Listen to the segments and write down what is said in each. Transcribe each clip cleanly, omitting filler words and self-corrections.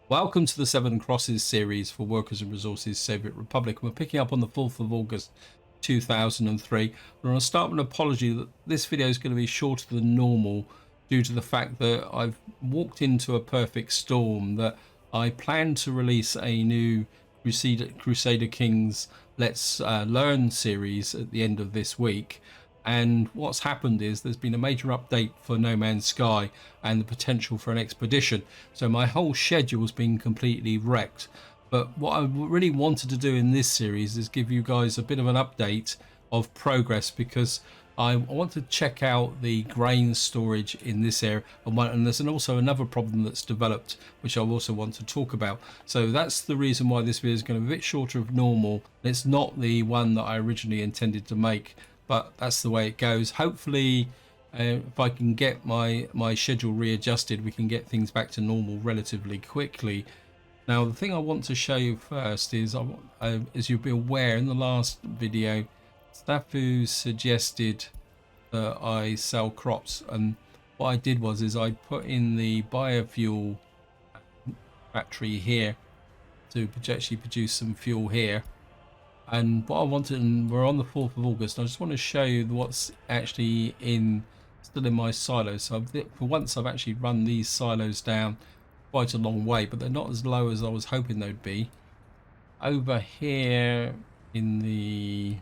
Welcome to the Seven Crosses series for Workers and Resources Soviet Republic. We're picking up on the 4th of August 2003. And I'll start with an apology that this video is going to be shorter than normal due to the fact that I've walked into a perfect storm. That I plan to release a new Crusader Kings Let's Learn series at the end of this week. And what's happened is there's been a major update for No Man's Sky and the potential for an expedition. So my whole schedule's been completely wrecked. But what I really wanted to do in this series is give you guys a bit of an update of progress, because I want to check out the grain storage in this area, and there's also another problem that's developed which I also want to talk about. So that's the reason why this video is going to be a bit shorter of normal. It's not the one that I originally intended to make, but that's the way it goes. Hopefully if I can get my schedule readjusted, we can get things back to normal relatively quickly. Now the thing I want to show you first is, as you'll be aware, in the last video Novu suggested that I sell crops, and what I did was I put in the biofuel factory here to actually produce some fuel here. And what I wanted, and we're on the 4th of August, I just want to show you what's actually still in my silos. So for once I've actually run these silos down quite a long way, but they're not as low as I was hoping they'd be. Over here in the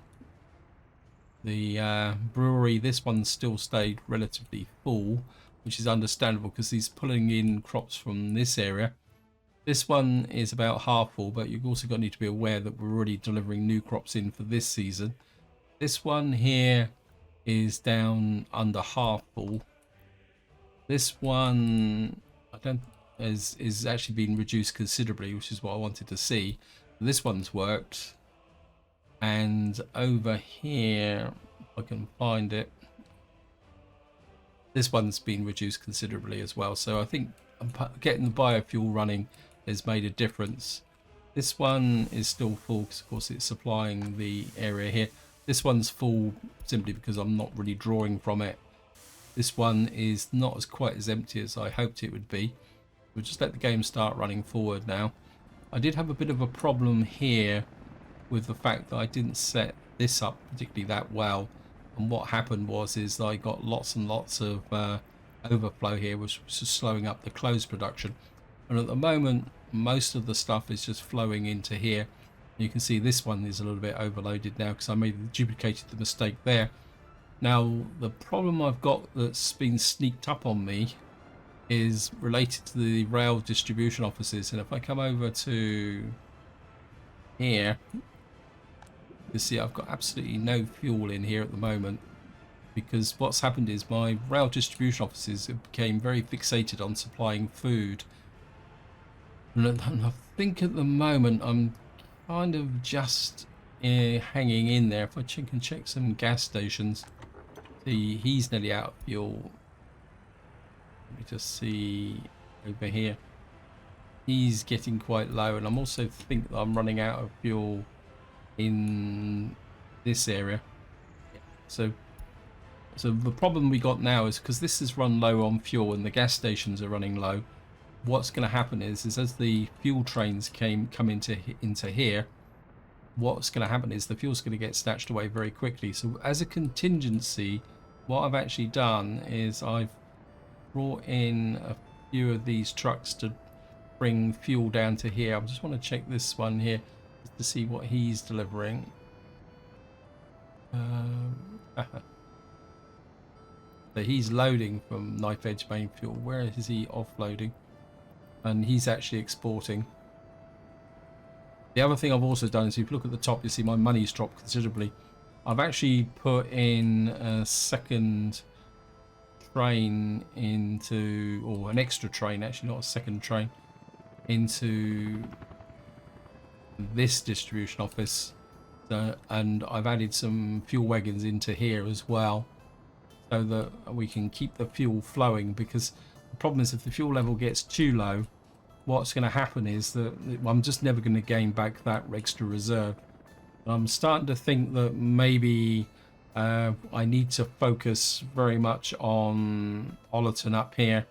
brewery, this one still stayed relatively full, which is understandable because he's pulling in crops from this area. This one is about half full, but you've also need to be aware that we're already delivering new crops in for this season. This one here is down under half full. This one is actually been reduced considerably, which is what I wanted to see. This one's worked. And over here, if I can find it, this one's been reduced considerably as well. So I think getting the biofuel running has made a difference. This one is still full because of course it's supplying the area here. This one's full simply because I'm not really drawing from it. This one is not quite as empty as I hoped it would be. We'll just let the game start running forward now. I did have a bit of a problem here with the fact that I didn't set this up particularly that well, and what happened was I got lots and lots of overflow here, which was just slowing up the clothes production. And at the moment most of the stuff is just flowing into here. You can see this one is a little bit overloaded now because I duplicated the mistake there. Now the problem I've got that's been sneaked up on me is related to the rail distribution offices, and if I come over to here, you see I've got absolutely no fuel in here at the moment, because what's happened is my rail distribution offices became very fixated on supplying food. And I think at the moment I'm kind of just hanging in there. If I can check some gas stations, see he's nearly out of fuel. Let me just see over here. He's getting quite low, and I'm also think that I'm running out of fuel in this area. So the problem we got now is because this is run low on fuel and the gas stations are running low. What's going to happen is as the fuel trains come into here, what's going to happen is the fuel's going to get snatched away very quickly. So as a contingency, what I've actually done is I've brought in a few of these trucks to bring fuel down to here. I just want to check this one here just to see what he's delivering. So he's loading from Knife Edge main fuel. Where is he offloading? And he's actually exporting. The other thing I've also done is if you look at the top, you see my money's dropped considerably. I've actually put in a second train into, or an extra train actually, not a second train, into this distribution office. And I've added some fuel wagons into here as well, so that we can keep the fuel flowing, because the problem is if the fuel level gets too low, what's going to happen is that I'm just never going to gain back that extra reserve. I'm starting to think that maybe I need to focus very much on Ollerton up here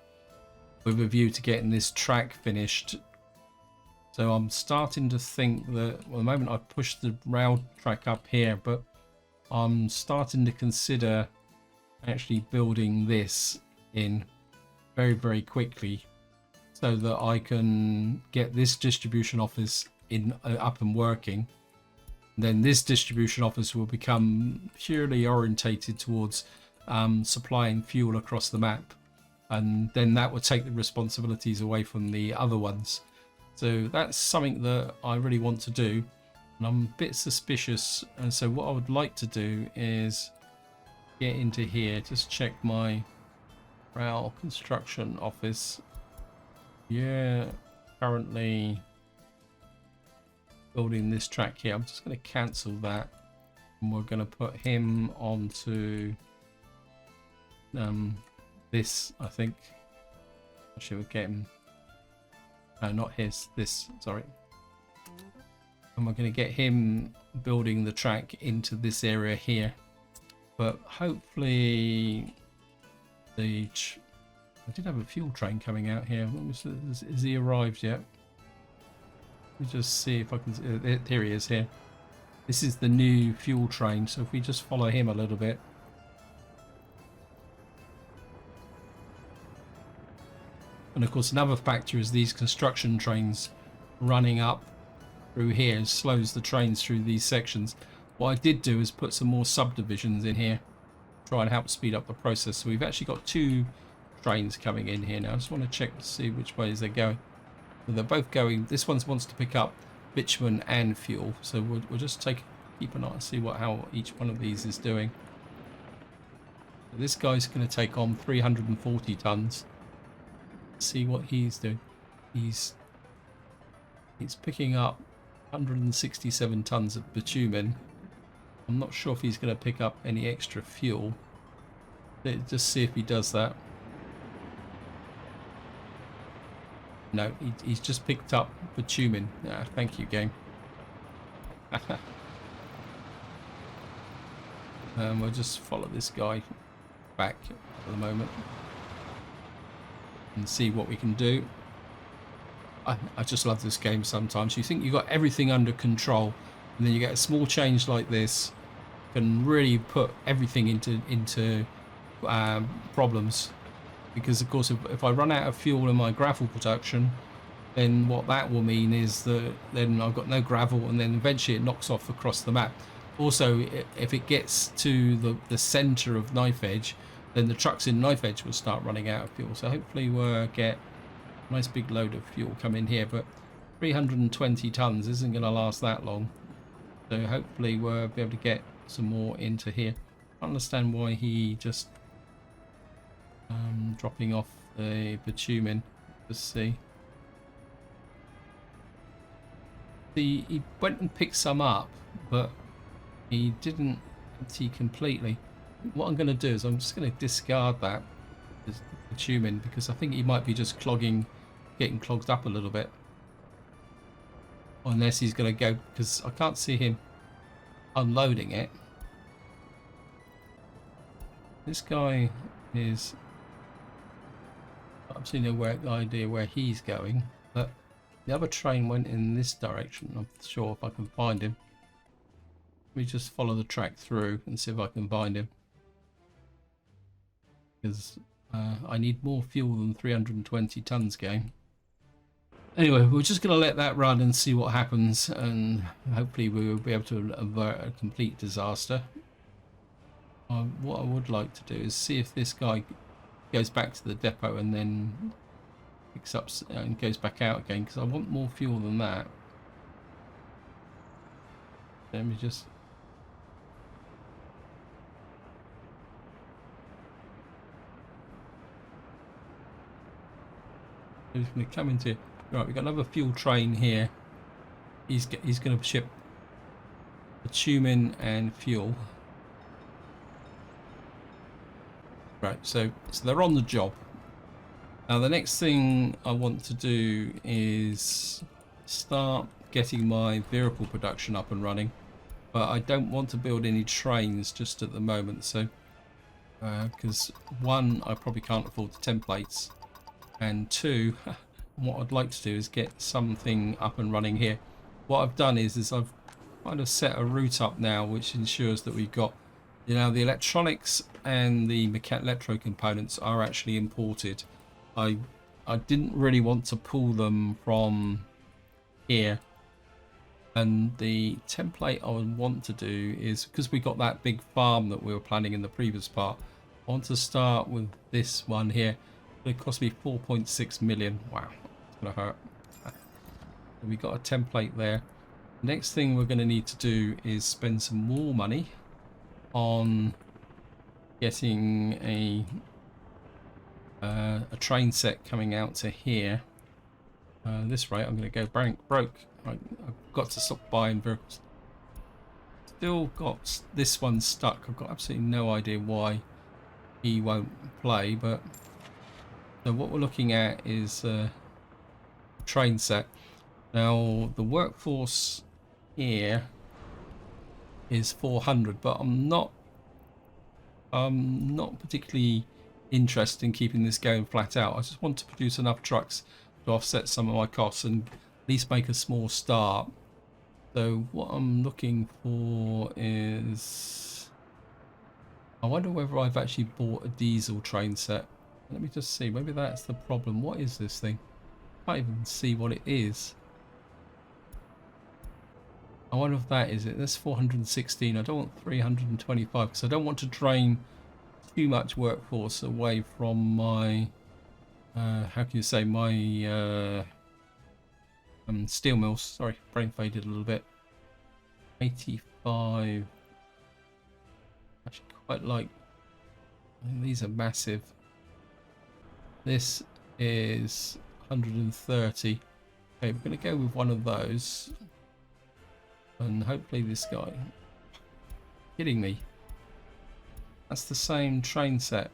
with a view to getting this track finished So I'm starting to think that, well, the moment I've pushed the rail track up here, but I'm starting to consider actually building this in very, very quickly so that I can get this distribution office in up and working. Then this distribution office will become purely orientated towards supplying fuel across the map, and then that will take the responsibilities away from the other ones. So that's something that I really want to do, and I'm a bit suspicious. And so what I would like to do is get into here, just check my rail construction office. Yeah, currently building this track here. I'm just going to cancel that, and we're going to put him onto this. I think actually we'll get him. No, not his. This. Sorry. And we're going to get him building the track into this area here. But hopefully, I did have a fuel train coming out here. Has he arrived yet? Let me just see if I can. Here he is here. This is the new fuel train. So if we just follow him a little bit. And of course, another factor is these construction trains running up through here slows the trains through these sections. What I did do is put some more subdivisions in here, try and help speed up the process. So we've actually got 2 trains coming in here now. I just want to check to see which ways they're going. Well, they're both going. This one wants to pick up bitumen and fuel, so we'll just keep an eye and see how each one of these is doing. So this guy's going to take on 340 tons. See what he's doing. He's picking up 167 tons of bitumen. I'm not sure if he's going to pick up any extra fuel. Let's just see if he does that. No, he's just picked up bitumen. Thank you, game. We'll just follow this guy back for the moment and see what we can do. I just love this game sometimes. You think you've got everything under control, and then you get a small change like this, can really put everything into problems. Because of course, if I run out of fuel in my gravel production, then what that will mean is that then I've got no gravel, and then eventually it knocks off across the map. Also, if it gets to the center of Knife Edge, then the trucks in Knife Edge will start running out of fuel. So hopefully we'll get a nice big load of fuel come in here, but 320 tons isn't going to last that long. So hopefully we'll be able to get some more into here. I understand why he just dropping off the bitumen. Let's see. He went and picked some up, but he didn't empty completely. What I'm going to do is I'm just going to discard that bitumen, because I think he might be just getting clogged up a little bit. Unless he's going to go, because I can't see him unloading it. This guy is... I've seen no idea where he's going, but the other train went in this direction. I'm not sure if I can find him. Let me just follow the track through and see if I can find him. Because I need more fuel than 320 tons, game. Anyway, we're just going to let that run and see what happens, and hopefully we will be able to avert a complete disaster. What I would like to do is see if this guy goes back to the depot and then picks up and goes back out again, because I want more fuel than that. Let me just... He's going to come into... Right, we've got another fuel train here. He's going to ship bitumen and fuel. Right, so they're on the job. Now the next thing I want to do is start getting my vehicle production up and running, but I don't want to build any trains just at the moment. So because one, I probably can't afford the templates, and two, what I'd like to do is get something up and running here. What I've done is I've kind of set a route up now, which ensures that we've got, you know, the electronics and the electro components are actually imported. I didn't really want to pull them from here, and the template I would want to do is, because we got that big farm that we were planning in the previous part, I want to start with this one here. It cost me 4.6 million. Wow, it's gonna hurt. And we got a template there. Next thing we're going to need to do is spend some more money on getting a train set coming out to here. This rate, I'm going to go broke. I've got to stop buying vehicles. Still got this one stuck. I've got absolutely no idea why he won't play, but so what we're looking at is a train set. Now the workforce here is 400, but I'm not particularly interested in keeping this going flat out. I just want to produce enough trucks to offset some of my costs and at least make a small start. So what I'm looking for is, I wonder whether I've actually bought a diesel train set. Let me just see, maybe that's the problem. What is this thing? I can't even see what it is. I wonder if that is it. That's 416. I don't want 325 because I don't want to drain too much workforce away from my how can you say, my steel mills. Sorry, brain faded a little bit. 85. Actually quite like, these are massive. This is 130. Okay, we're going to go with one of those. And hopefully this guy, kidding me, that's the same train set.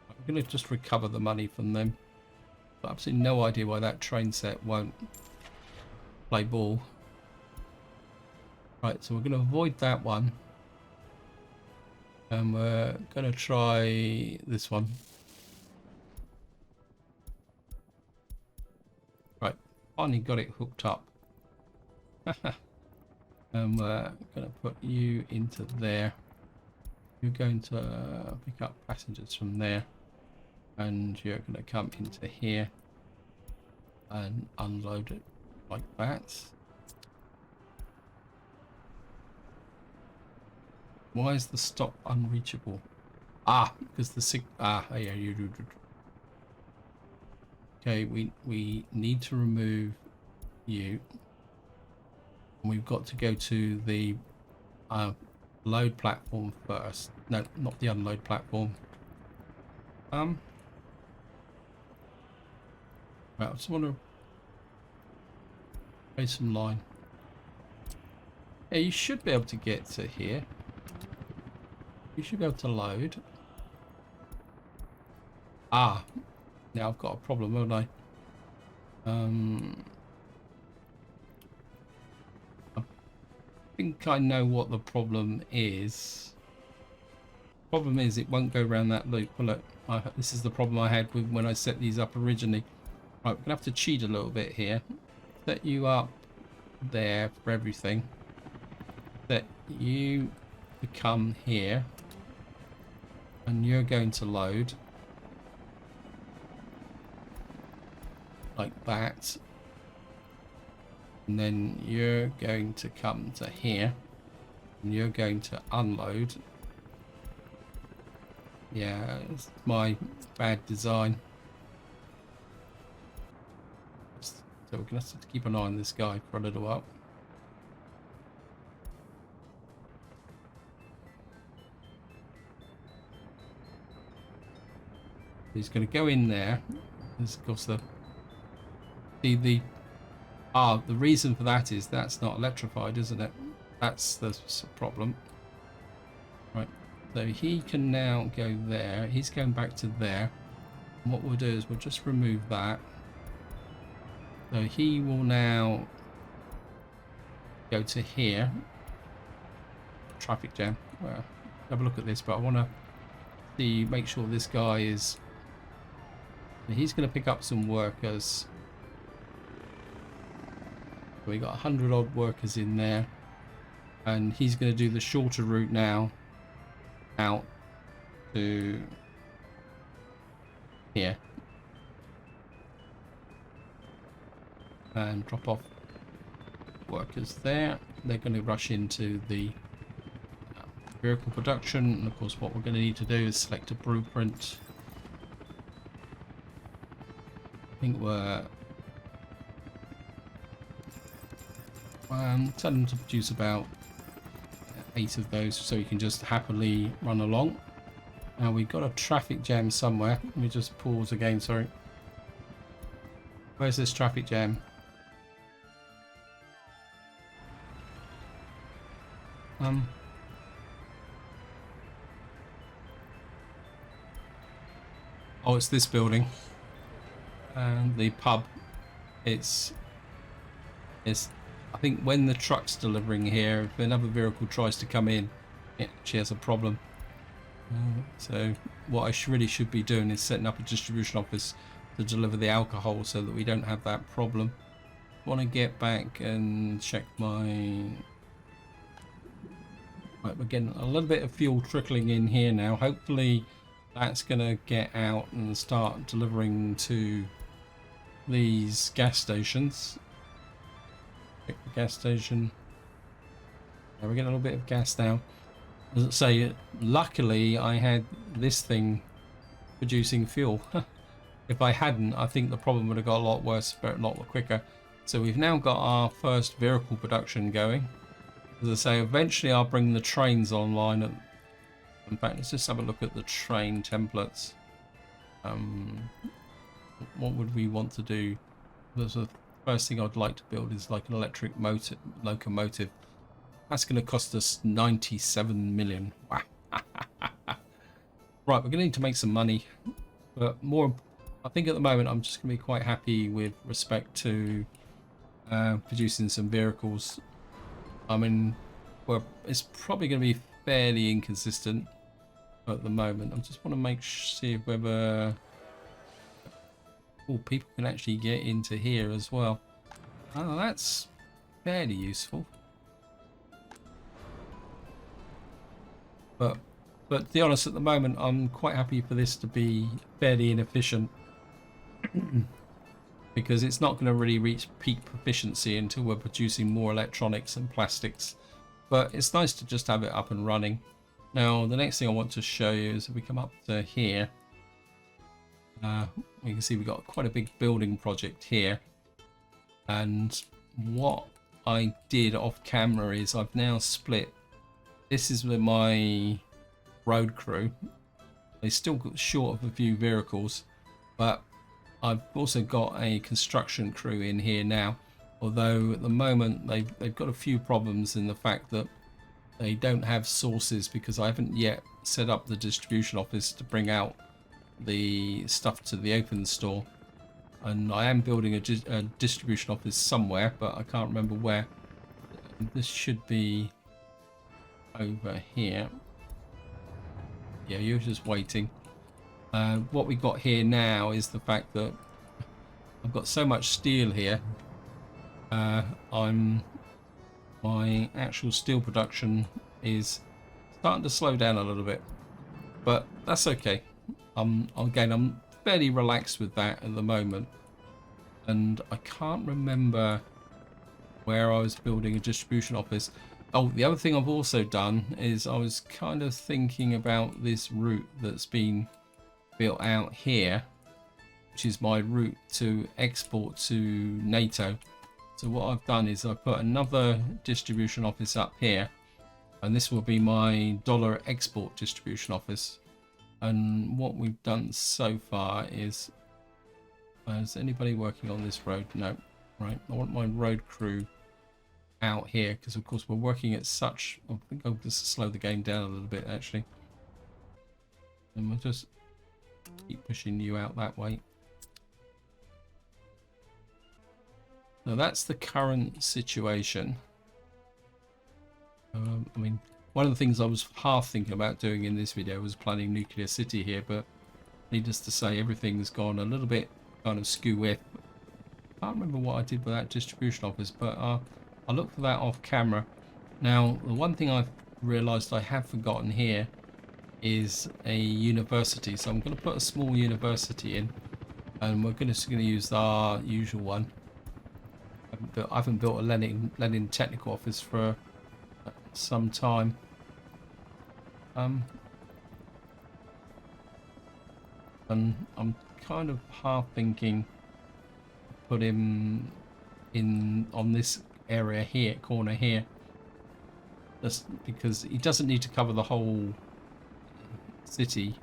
I'm going to just recover the money from them. But absolutely no idea why that train set won't play ball. Right, so we're going to avoid that one. And we're going to try this one. Finally got it hooked up. And we're going to put you into there. You're going to pick up passengers from there. And you're going to come into here and unload it like that. Why is the stop unreachable? Ah, because the yeah, you do. Okay, we need to remove you. And we've got to go to the load platform first. No, not the unload platform. Right, I just want to raise some line. Yeah, you should be able to get to here. You should be able to load. Ah. Now I've got a problem, haven't I? I think I know what the problem is. Problem is it won't go around that loop. Well, look, this is the problem I had with when I set these up originally. Right, we're gonna have to cheat a little bit here. Set you up there for everything. Set you to come here, and you're going to load. Like that, and then you're going to come to here and you're going to unload. Yeah, it's my bad design. So we're gonna have to keep an eye on this guy for a little while. He's going to go in there. This is of course the reason for that is that's not electrified, isn't it? That's the problem. Right, so he can now go there. He's going back to there. And what we'll do is we'll just remove that. So he will now go to here. Traffic jam. Well, have a look at this, but I want to see, make sure this guy is... He's going to pick up some workers. We got 100 odd workers in there. And he's going to do the shorter route now out to here. And drop off workers there. They're going to rush into the vehicle production. And of course what we're going to need to do is select a blueprint. I think we're tell them to produce about 8 of those so you can just happily run along. Now we've got a traffic jam somewhere. Let me just pause again, sorry. Where's this traffic jam? Oh, it's this building. And the pub. It's I think when the truck's delivering here, if another vehicle tries to come in, it actually has a problem. So what I really should be doing is setting up a distribution office to deliver the alcohol so that we don't have that problem. I want to get back and check my... Right, we're getting a little bit of fuel trickling in here now. Hopefully that's going to get out and start delivering to these gas stations. Pick the gas station. Yeah, we're getting a little bit of gas now. As I say, luckily I had this thing producing fuel. If I hadn't, I think the problem would have got a lot worse, but a lot quicker. So we've now got our first vehicle production going. As I say, eventually I'll bring the trains online. In fact, let's just have a look at the train templates. What would we want to do? The first thing I'd like to build is like an electric locomotive. That's going to cost us 97 million. Wow. Right, we're going to need to make some money. But more, I think at the moment I'm just going to be quite happy with respect to producing some vehicles. I mean, well, it's probably going to be fairly inconsistent at the moment. I just want to see whether people can actually get into here as well. Oh, that's fairly useful. But to be honest, at the moment, I'm quite happy for this to be fairly inefficient because it's not going to really reach peak proficiency until we're producing more electronics and plastics. But it's nice to just have it up and running. Now, the next thing I want to show you is if we come up to here, we can see we've got quite a big building project here. And what I did off camera is I've now split. This is with my road crew. They still got short of a few vehicles, but I've also got a construction crew in here now. Although at the moment they've got a few problems in the fact that they don't have sources because I haven't yet set up the distribution office to bring out the stuff to the open store. And I am building a distribution office somewhere, but I can't remember where. This should be over here. Yeah, you're just waiting. What we got here now is the fact that I've got so much steel here. My actual steel production is starting to slow down a little bit, but that's okay. Again, I'm fairly relaxed with that at the moment, and I can't remember where I was building a distribution office. Oh, the other thing I've also done is I was kind of thinking about this route that's been built out here, which is my route to export to NATO. So what I've done is I put another distribution office up here, and this will be my dollar export distribution office. And what we've done so far is, is anybody working on this road? No. Right, I want my road crew out here because of course we're working at such... I think I'll just slow the game down a little bit actually, and we'll just keep pushing you out that way. Now that's the current situation. I mean, one of the things I was half thinking about doing in this video was planning Nuclear City here, but needless to say, everything's gone a little bit kind of skew-if. I can't remember what I did with that distribution office, but I'll look for that off camera. Now, the one thing I've realised I have forgotten here is a university, so I'm going to put a small university in, and we're just going to use our usual one. I haven't built a Lenin technical office for some time. And I'm kind of half thinking put him in on this area here, corner here, just because he doesn't need to cover the whole city.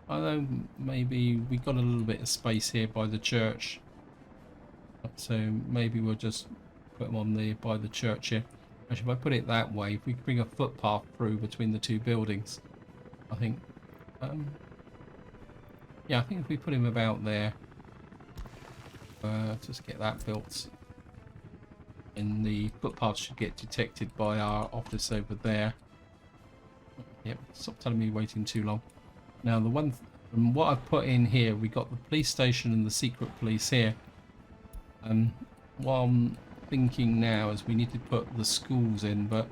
Although maybe we got a little bit of space here by the church, so maybe we'll just put him on there by the church here. Actually, if I put it that way, if we bring a footpath through between the two buildings, I think yeah, I think if we put him about there, just get that built, and the footpath should get detected by our office over there. Yep, stop telling me waiting too long. Now, the one from what I've put in here, we got the police station and the secret police here. What I'm thinking now is we need to put the schools in, but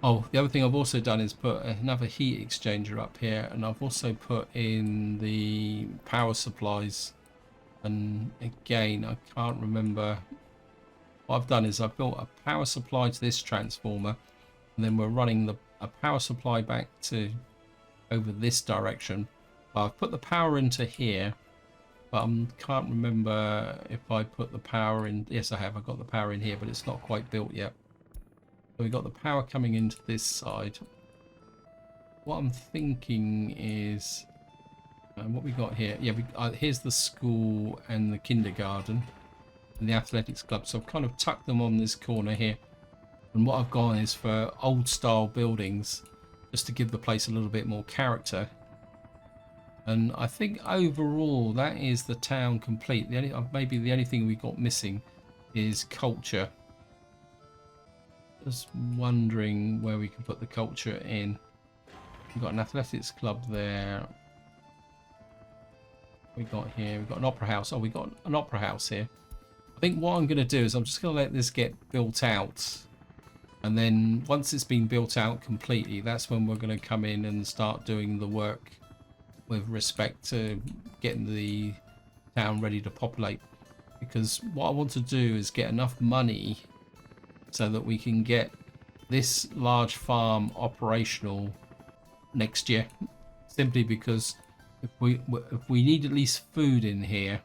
oh, the other thing I've also done is put another heat exchanger up here, and I've also put in the power supplies. And again, I can't remember. What I've done is I've built a power supply to this transformer, and then we're running a power supply back to over this direction. I've put the power into here, but I can't remember if I put the power in. Yes, I have. I got the power in here, but it's not quite built yet. So we got the power coming into this side. What I'm thinking is, what we got here? Yeah, here's the school and the kindergarten and the athletics club. So I've kind of tucked them on this corner here. And what I've gone is for old style buildings, just to give the place a little bit more character. And I think overall that is the town complete. Maybe the only thing we got missing is culture. Just wondering where we can put the culture in. We've got an athletics club there. We got here. We've got an opera house. Oh, we got an opera house here. I think what I'm going to do is I'm just going to let this get built out. And then once it's been built out completely, that's when we're going to come in and start doing the work with respect to getting the town ready to populate. Because what I want to do is get enough money so that we can get this large farm operational next year. Simply because if we need at least food in here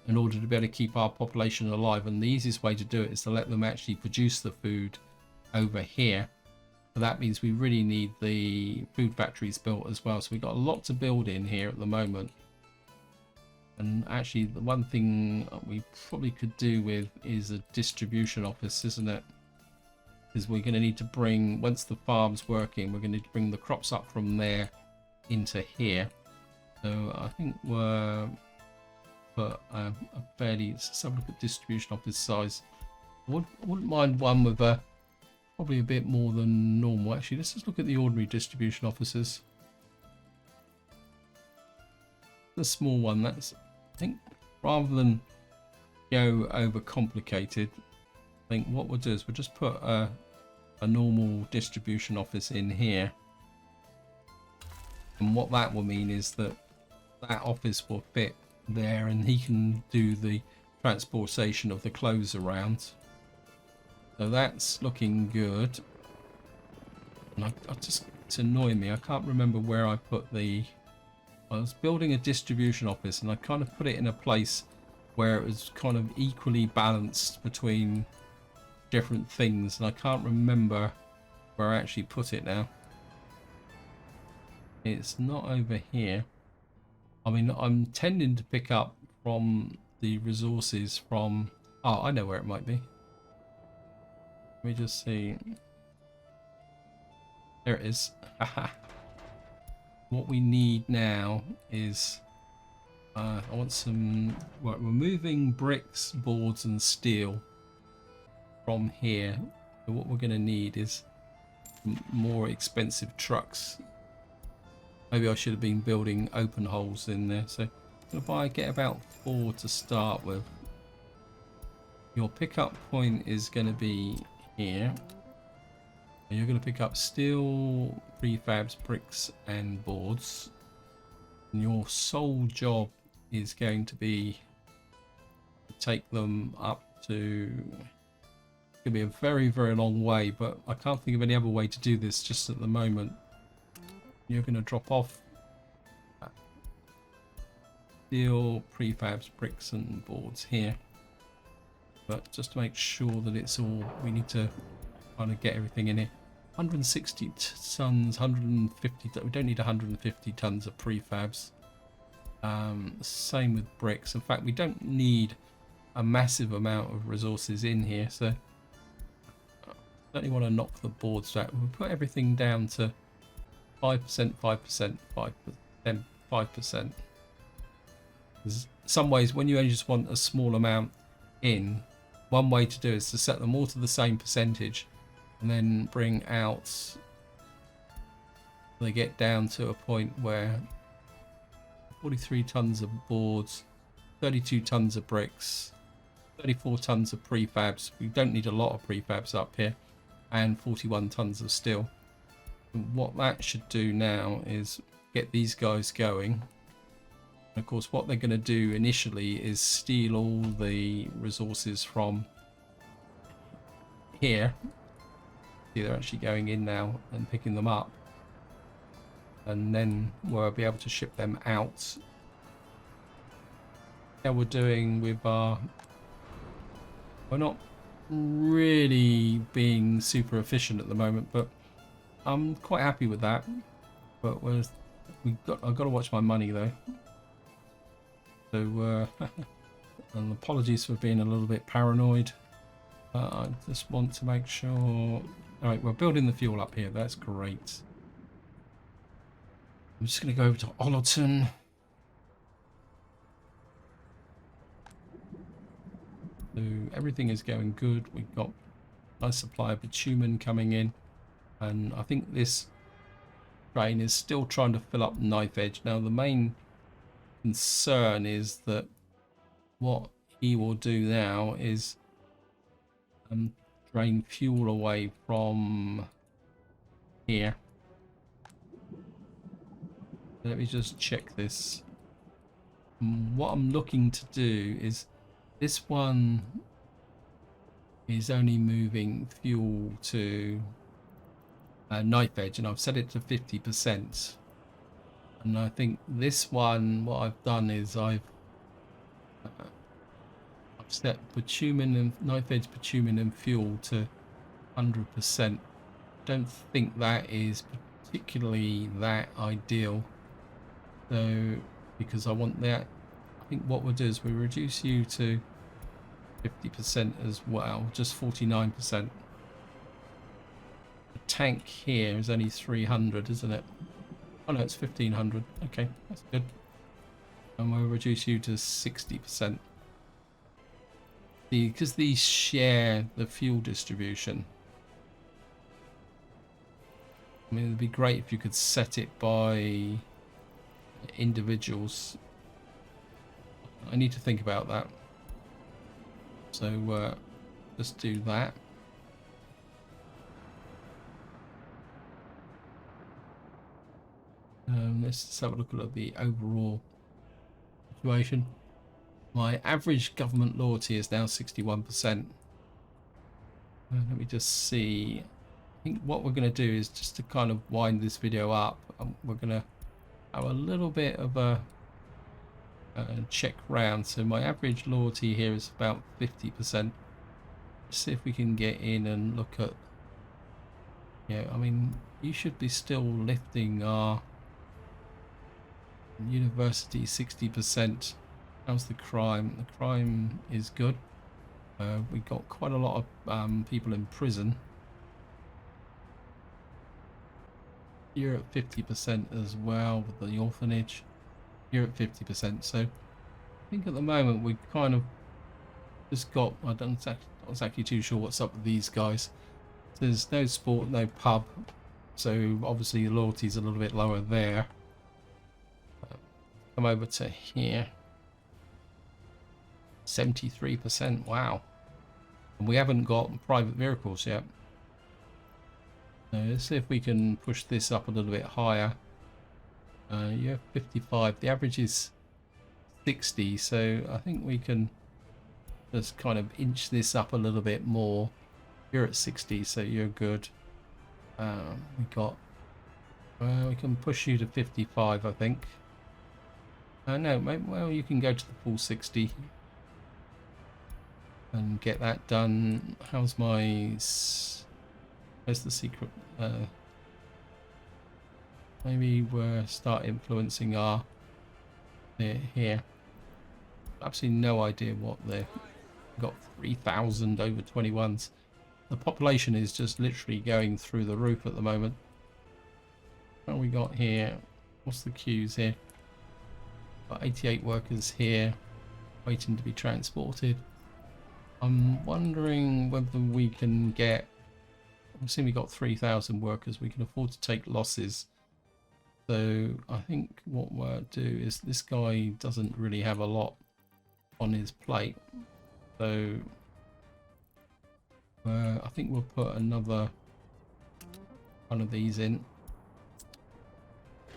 in order to be able to keep our population alive, and the easiest way to do it is to let them actually produce the food over here. So that means we really need the food factories built as well. So we've got a lot to build in here at the moment. And actually the one thing we probably could do with is a distribution office, isn't it? Because we're going to need to bring, once the farm's working, we're going to need to bring the crops up from there into here. So I think we're put a fairly, let's have a look at distribution office size. I wouldn't mind one with probably a bit more than normal. Actually, let's just look at the ordinary distribution offices. The small one, that's, I think, rather than go over complicated, I think what we'll do is we'll just put a normal distribution office in here. And what that will mean is that that office will fit there, and he can do the transportation of the clothes around. So that's looking good. And I just, it's annoying me, I can't remember where I put I was building a distribution office and I kind of put it in a place where it was kind of equally balanced between different things, and I can't remember where I actually put it now. It's not over here. I mean, I'm tending to pick up from the resources from... Oh, I know where it might be. Let me just see. There it is. What we need now is... I want some... Right, we're moving bricks, boards and steel from here. So what we're going to need is more expensive trucks. Maybe I should have been building open holes in there. So if I get about 4 to start with, your pickup point is going to be here. And you're going to pick up steel, prefabs, bricks and boards. And your sole job is going to be to take them up to... It's going to be a very, very long way, but I can't think of any other way to do this just at the moment. You're going to drop off steel, prefabs, bricks and boards here. But just to make sure that it's all, we need to kind of get everything in here. 160 tons, 150, we don't need 150 tons of prefabs. Same with bricks. In fact, we don't need a massive amount of resources in here, so I certainly want to knock the boards out. We'll put everything down to 5%, 5%, 5%, 5%. There's some ways when you only just want a small amount in, one way to do is to set them all to the same percentage and then bring out, they get down to a point where 43 tons of boards, 32 tons of bricks, 34 tons of prefabs. We don't need a lot of prefabs up here, and 41 tons of steel. And what that should do now is get these guys going. And of course, what they're going to do initially is steal all the resources from here. See, they're actually going in now and picking them up, and then we'll be able to ship them out. How we're doing with our, we're not really being super efficient at the moment, but I'm quite happy with that. But I've got to watch my money though. So and apologies for being a little bit paranoid. I just want to make sure. Alright, we're building the fuel up here. That's great. I'm just going to go over to Ollerton. So everything is going good. We've got a nice supply of bitumen coming in. And I think this train is still trying to fill up Knife Edge. Now the main concern is that what he will do now is drain fuel away from here. Let me just check this. What I'm looking to do is, this one is only moving fuel to Knife Edge, and I've set it to 50%. And I think this one, what I've done is I've set bitumen and Knife Edge bitumen and fuel to 100%. Don't think that is particularly that ideal, so because I want that, I think what we'll do is we'll reduce you to 50% as well, just 49%. The tank here is only 300, isn't it? Oh no, it's 1500. Okay, that's good. And we'll reduce you to 60%. Because these share the fuel distribution. I mean, it'd be great if you could set it by individuals. I need to think about that. So let's do that. Let's just have a look at the overall situation. My average government loyalty is now 61%. Let me just see. I think what we're going to do is just to kind of wind this video up. We're going to have a little bit of a check round. So my average loyalty here is about 50%. Let's see if we can get in and look at. Yeah, I mean, you should be still lifting our university 60%. How's the crime? The crime is good. We got quite a lot of people in prison. You're at 50% as well with the orphanage. You're at 50%. So I think at the moment we kind of just got. I'm not exactly too sure what's up with these guys. There's no sport, no pub, so obviously the loyalty's a little bit lower there. Come over to here. 73%, wow. And we haven't got private vehicles yet. So let's see if we can push this up a little bit higher. You have 55, the average is 60, so I think we can just kind of inch this up a little bit more. You're at 60, so you're good. We can push you to 55, I think. No, maybe, well, you can go to the full 60 and get that done. How's my... Where's the secret? Maybe we'll start influencing our... here. Absolutely no idea what they've got. 3,000 over 21s. The population is just literally going through the roof at the moment. What have we got here? What's the queues here? Got 88 workers here waiting to be transported. I'm wondering whether we can get... I'm assuming we got 3,000 workers. We can afford to take losses. So I think what we'll do is, this guy doesn't really have a lot on his plate. So I think we'll put another one of these in.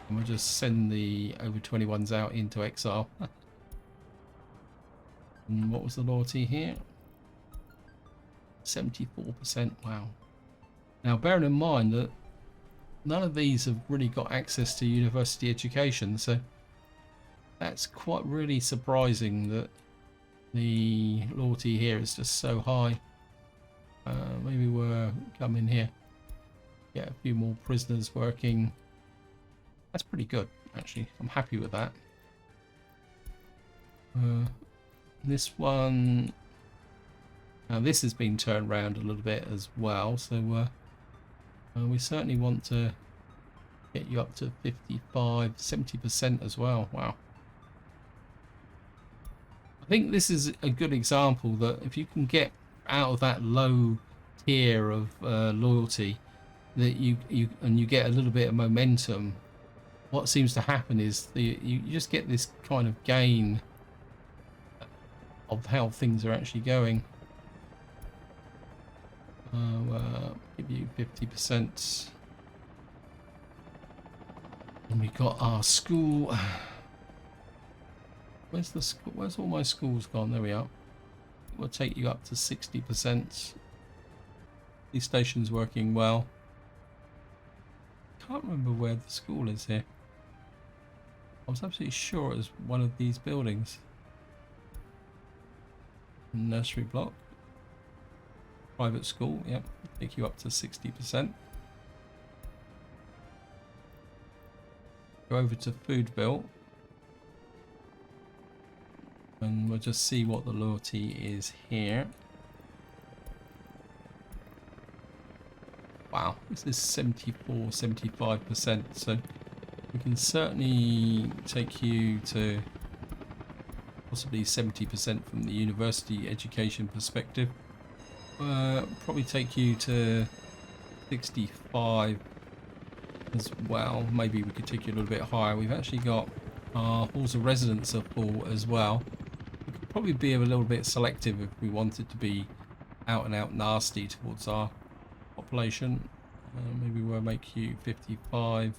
And we'll just send the over 21s out into exile. And what was the loyalty here? 74%, wow. Now bearing in mind that none of these have really got access to university education, so that's quite really surprising that the loyalty here is just so high. Maybe we'll come in here, get a few more prisoners working. That's pretty good, actually. I'm happy with that. This one... Now this has been turned around a little bit as well, so we certainly want to get you up to 55, 70% as well. Wow. I think this is a good example that if you can get out of that low tier of loyalty, that you get a little bit of momentum, what seems to happen is you just get this kind of gain of how things are actually going. Give you 50%. And we got our school. Where's the school? Where's all my schools gone? There we are. We'll take you up to 60%. These station's working well. Can't remember where the school is here. I was absolutely sure it was one of these buildings. Nursery block. Private school, yep. Take you up to 60%. Go over to food bill. And we'll just see what the loyalty is here. Wow, this is 74, 75%. So we can certainly take you to possibly 70% from the university education perspective. Probably take you to 65 as well. Maybe we could take you a little bit higher. We've actually got our halls of residence are full as well. We could probably be a little bit selective if we wanted to be out and out nasty towards our population. Maybe we'll make you 55.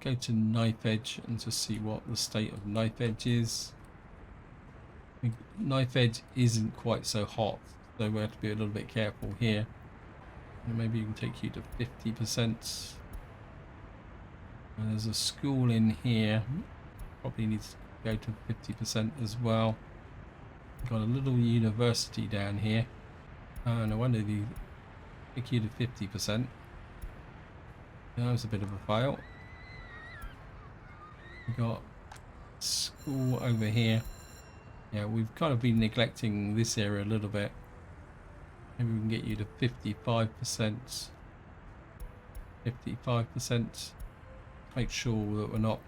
Go to Knife Edge and just see what the state of Knife Edge is. Knife Edge isn't quite so hot, so we have to be a little bit careful here. And maybe you can take you to 50%. And there's a school in here. Probably needs to go to 50% as well. Got a little university down here. No wonder they take you to 50%. That was a bit of a fail. We got school over here. Yeah, we've kind of been neglecting this area a little bit. Maybe we can get you to 55%. 55%. Make sure that we're not...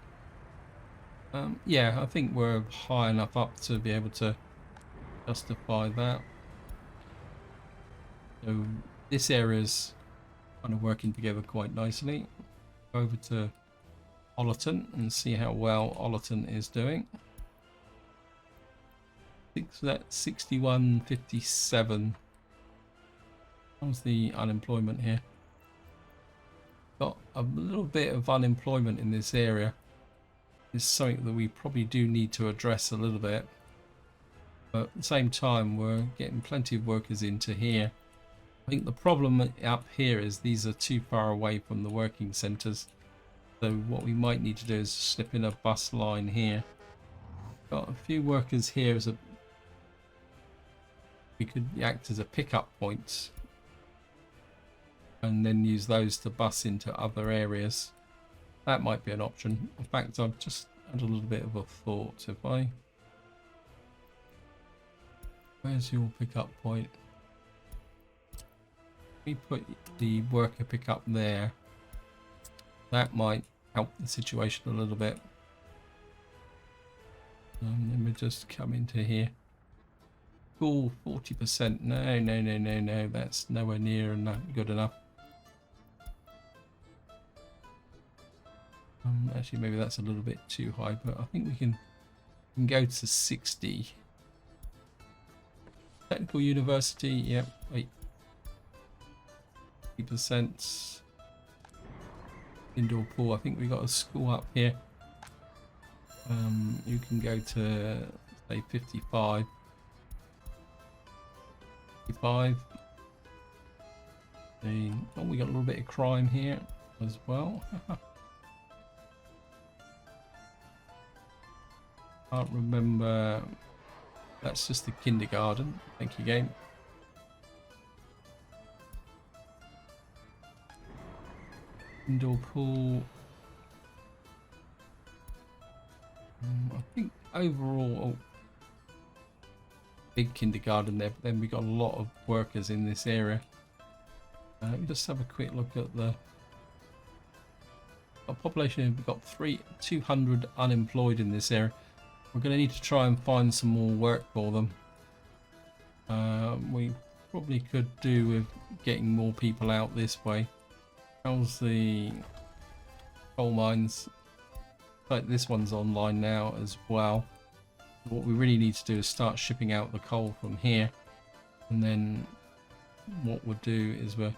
yeah, I think we're high enough up to be able to justify that. So this area's kind of working together quite nicely. Go over to Ollerton and see how well Ollerton is doing. I think that's 61.57. How's the unemployment here? Got a little bit of unemployment in this area. It's something that we probably do need to address a little bit. But at the same time, we're getting plenty of workers into here. I think the problem up here is these are too far away from the working centres. So what we might need to do is slip in a bus line here. Got a few workers here as a... We could act as a pickup point. And then use those to bus into other areas. That might be an option. In fact, I've just had a little bit of a thought. If I... Where's your pickup point? We put the worker pickup there. That might help the situation a little bit. Then we just come into here. Cool, 40%. No. That's nowhere near enough, good enough. Actually, maybe that's a little bit too high, but I think we can go to 60. Technical University, yep. Wait. 50%. Indoor pool. I think we got a school up here. You can go to say 55. 55. Oh, we got a little bit of crime here as well. Can't remember. That's just the kindergarten. Thank you, game. Indoor pool. I think overall, big kindergarten there. But then we got a lot of workers in this area. Let me just have a quick look at the population. We've got 200 unemployed in this area. We're going to need to try and find some more work for them. We probably could do with getting more people out this way. How's the coal mines? Like this one's online now as well. What we really need to do is start shipping out the coal from here. And then what we'll do is we'll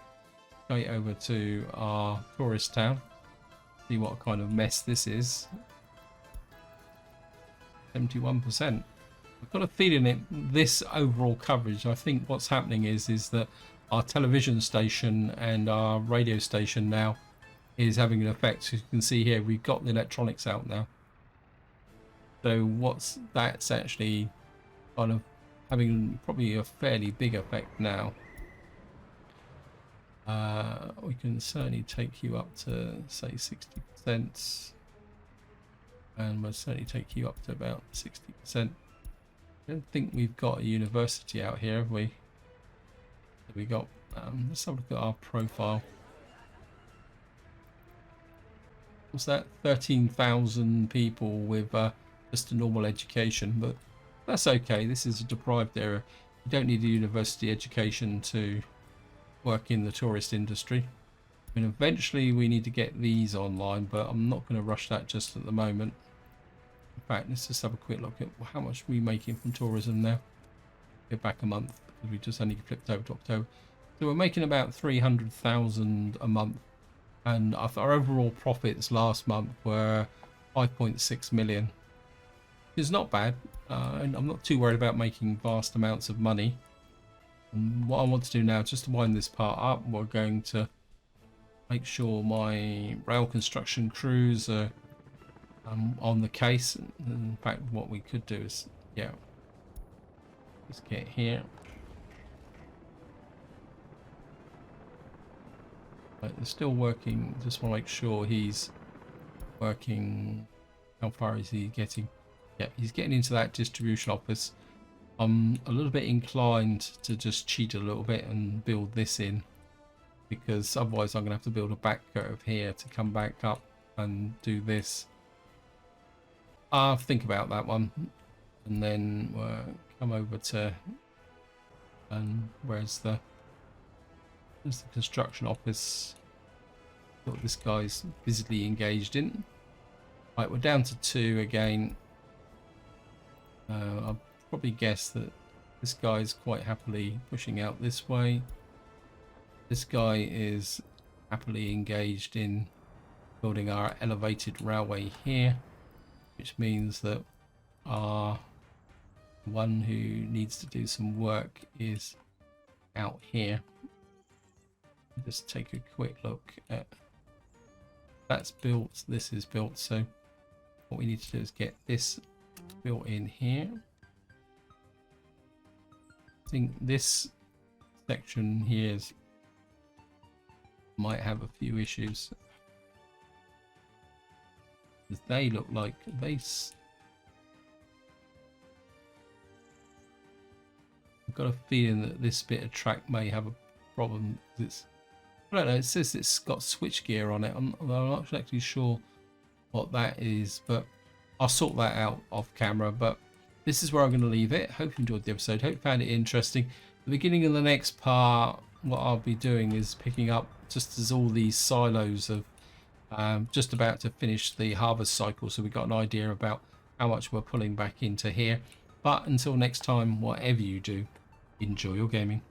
go over to our tourist town. See what kind of mess this is. 71%. I've got a feeling this overall coverage, I think what's happening is that our television station and our radio station now is having an effect. As you can see here, we've got the electronics out now. So that's actually kind of having probably a fairly big effect now. We can certainly take you up to say 60%. And we'll certainly take you up to about 60%. I don't think we've got a university out here, have we? We got, let's have a look at our profile. What's that? 13,000 people with just a normal education, but that's okay. This is a deprived area. You don't need a university education to work in the tourist industry. I mean, eventually we need to get these online, but I'm not going to rush that just at the moment. In fact, let's just have a quick look at how much we're making from tourism now. Get back a month, because we just only flipped over to October. So we're making about 300,000 a month, and our overall profits last month were 5.6 million. It's not bad, and I'm not too worried about making vast amounts of money. And what I want to do now, just to wind this part up, we're going to make sure my rail construction crews are on the case. In fact, what we could do is, yeah, let's get here. Right, they're still working. Just want to make sure he's working. How far is he getting? Yeah, he's getting into that distribution office. I'm a little bit inclined to just cheat a little bit and build this in, because otherwise I'm going to have to build a back curve here to come back up and do this. I'll think about that one, and then we'll come over to, and where's the There's the construction office. What this guy's busily engaged in. Right, we're down to 2 again. I'll probably guess that this guy's quite happily pushing out this way. This guy is happily engaged in building our elevated railway here, which means that our one who needs to do some work is out here. Just take a quick look at that's built, this is built, so what we need to do is get this built in here. I think this section here might have a few issues. They look like I've got a feeling that this bit of track may have a problem. I don't know, it says it's got switchgear on it. I'm not actually sure what that is, but I'll sort that out off camera. But this is where I'm going to leave it. Hope you enjoyed the episode. Hope you found it interesting. At the beginning of the next part, what I'll be doing is picking up just as all these silos of just about to finish the harvest cycle, so we've got an idea about how much we're pulling back into here. But until next time, whatever you do, enjoy your gaming.